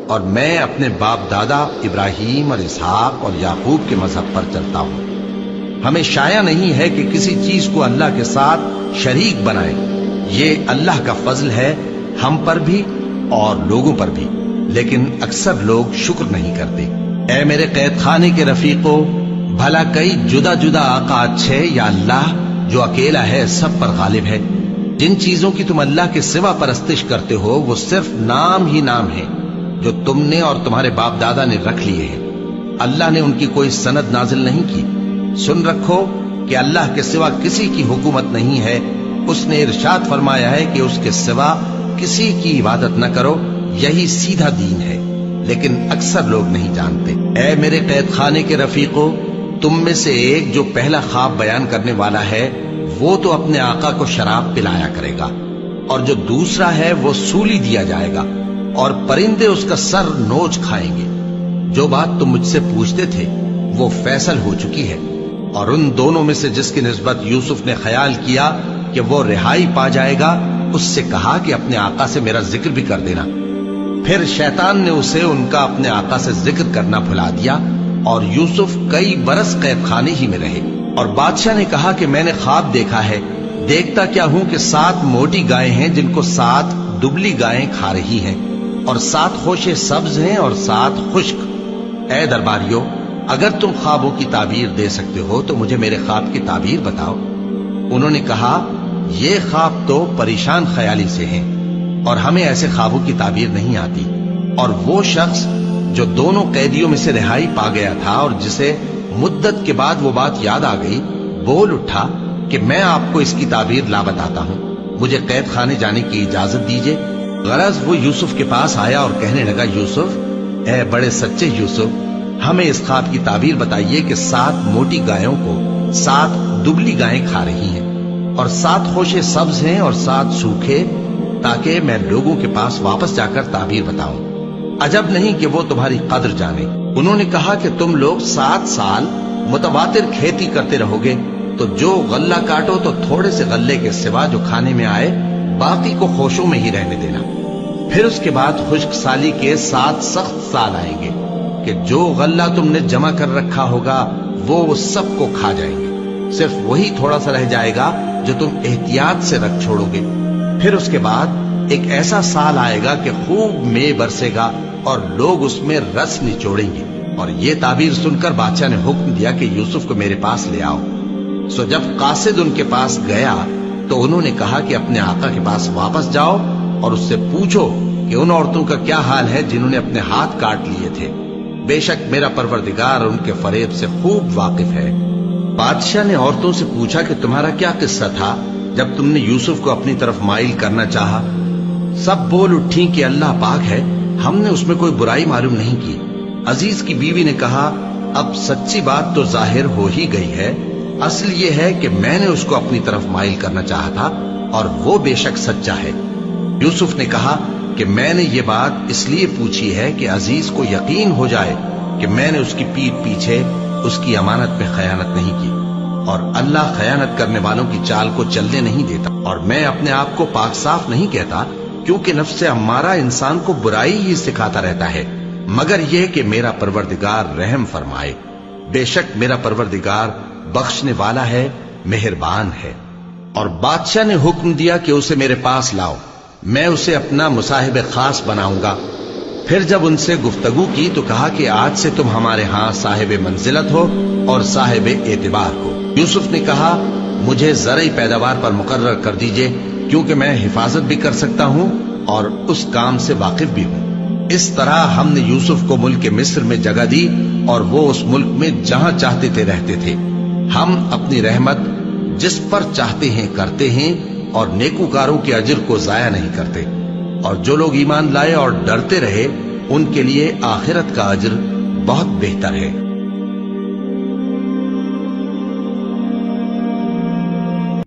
اور میں اپنے باپ دادا ابراہیم اور اسحاق اور یعقوب کے مذہب پر چلتا ہوں۔ ہمیں شایع نہیں ہے کہ کسی چیز کو اللہ کے ساتھ شریک بنائے۔ یہ اللہ کا فضل ہے ہم پر بھی اور لوگوں پر بھی، لیکن اکثر لوگ شکر نہیں کرتے۔ اے میرے قید خانے کے رفیقو، بھلا کئی جدا جدا آقا اچھے یا اللہ جو اکیلا ہے سب پر غالب ہے؟ جن چیزوں کی تم اللہ کے سوا پرستش کرتے ہو وہ صرف نام ہی نام ہے جو تم نے اور تمہارے باپ دادا نے رکھ لیے ہیں۔ اللہ نے ان کی کوئی سند نازل نہیں کی۔ سن رکھو کہ اللہ کے سوا کسی کی حکومت نہیں ہے۔ اس نے ارشاد فرمایا ہے کہ اس کے سوا کسی کی عبادت نہ کرو، یہی سیدھا دین ہے، لیکن اکثر لوگ نہیں جانتے۔ اے میرے قید خانے کے رفیقو، تم میں سے ایک جو پہلا خواب بیان کرنے والا ہے وہ تو اپنے آقا کو شراب پلایا کرے گا، اور جو دوسرا ہے وہ سولی دیا جائے گا، اور پرندے اس کا سر نوچ کھائیں گے۔ جو بات تم مجھ سے پوچھتے تھے وہ فیصل ہو چکی ہے، اور ان دونوں میں سے جس کی نسبت یوسف نے خیال کیا کہ وہ رہائی پا جائے گا، اس سے کہا کہ اپنے آقا سے میرا ذکر بھی کر دینا۔ پھر شیطان نے اسے ان کا اپنے آقا سے ذکر کرنا بھلا دیا، اور یوسف کئی برس قید خانے ہی میں رہے۔ اور بادشاہ نے کہا کہ میں نے خواب دیکھا ہے، دیکھتا کیا ہوں کہ 7 موٹی گائیں ہیں جن کو 7 دبلی گائیں کھا رہی ہیں، اور 7 خوشے سبز ہیں اور 7 خشک۔ اے درباریو، اگر تم خوابوں کی تعبیر دے سکتے ہو تو مجھے میرے خواب کی تعبیر بتاؤ۔ انہوں نے کہا، یہ خواب تو پریشان خیالی سے ہیں، اور ہمیں ایسے خوابوں کی تعبیر نہیں آتی۔ اور وہ شخص جو دونوں قیدیوں میں سے رہائی پا گیا تھا اور جسے مدت کے بعد وہ بات یاد آ گئی، بول اٹھا کہ میں آپ کو اس کی تعبیر لا بتاتا ہوں، مجھے قید خانے جانے کی اجازت دیجیے۔ غرض وہ یوسف کے پاس آیا اور کہنے لگا، یوسف، اے بڑے سچے یوسف، ہمیں اس خواب کی تعبیر بتائیے کہ 7 موٹی گایوں کو 7 دبلی گائیں کھا رہی ہیں، اور 7 خوشے سبز ہیں اور 7 سوکھے، تاکہ میں لوگوں کے پاس واپس جا کر تعبیر بتاؤں۔ عجب نہیں کہ وہ تمہاری قدر جانے۔ انہوں نے کہا کہ تم لوگ 7 سال متواتر کھیتی کرتے رہو گے، تو جو غلہ کاٹو تو تھوڑے سے غلے کے سوا جو کھانے میں آئے باقی کو خوشوں میں ہی رہنے دینا۔ پھر اس کے بعد خشک سالی کے 7 سخت سال آئیں گے کہ جو غلہ تم نے جمع کر رکھا ہوگا وہ سب کو کھا جائیں گے، صرف وہی تھوڑا سا رہ جائے گا جو تم احتیاط سے رکھ چھوڑو گے۔ پھر اس کے بعد ایک ایسا سال آئے گا کہ خوب مے برسے گا اور لوگ اس میں رس نچوڑیں گے۔ اور یہ تعبیر سن کر بادشاہ نے حکم دیا کہ یوسف کو میرے پاس لے آؤ۔ سو جب قاصد ان کے پاس گیا تو انہوں نے کہا کہ اپنے آقا کے پاس واپس جاؤ اور اس سے پوچھو کہ ان عورتوں کا کیا حال ہے جنہوں نے اپنے ہاتھ کاٹ لیے تھے، بے شک میرا پروردگار ان کے فریب سے خوب واقف ہے۔ بادشاہ نے عورتوں سے پوچھا کہ تمہارا کیا قصہ تھا جب تم نے یوسف کو اپنی طرف مائل کرنا چاہا؟ سب بول اٹھیں کہ اللہ پاک ہے، ہم نے اس میں کوئی برائی معلوم نہیں کی۔ عزیز کی بیوی نے کہا، اب سچی بات تو ظاہر ہو ہی گئی ہے، اصل یہ ہے کہ میں نے اس کو اپنی طرف مائل کرنا چاہا تھا اور وہ بے شک سچا ہے۔ یوسف نے کہا کہ میں نے یہ بات اس لیے پوچھی ہے کہ عزیز کو یقین ہو جائے کہ میں نے اس کی پیٹھ پیچھے اس کی امانت میں خیانت نہیں کی، اور اللہ خیانت کرنے والوں کی چال کو چلنے نہیں دیتا۔ اور میں اپنے آپ کو پاک صاف نہیں کہتا، کیونکہ نفس امارہ انسان کو برائی ہی سکھاتا رہتا ہے، مگر یہ کہ میرا پروردگار رحم فرمائے، بے شک میرا پروردگار بخشنے والا ہے، مہربان ہے۔ اور بادشاہ نے حکم دیا کہ اسے میرے پاس لاؤ، میں اسے اپنا مصاحب خاص بناؤں گا۔ پھر جب ان سے گفتگو کی تو کہا کہ آج سے تم ہمارے ہاں صاحب منزلت ہو اور صاحب اعتبار ہو۔ یوسف نے کہا، مجھے زرعی پیداوار پر مقرر کر دیجئے، کیونکہ میں حفاظت بھی کر سکتا ہوں اور اس کام سے واقف بھی ہوں۔ اس طرح ہم نے یوسف کو ملک مصر میں جگہ دی اور وہ اس ملک میں جہاں چاہتے تھے رہتے تھے۔ ہم اپنی رحمت جس پر چاہتے ہیں کرتے ہیں اور نیکوکاروں کے اجر کو ضائع نہیں کرتے، اور جو لوگ ایمان لائے اور ڈرتے رہے ان کے لیے آخرت کا اجر بہت بہتر ہے۔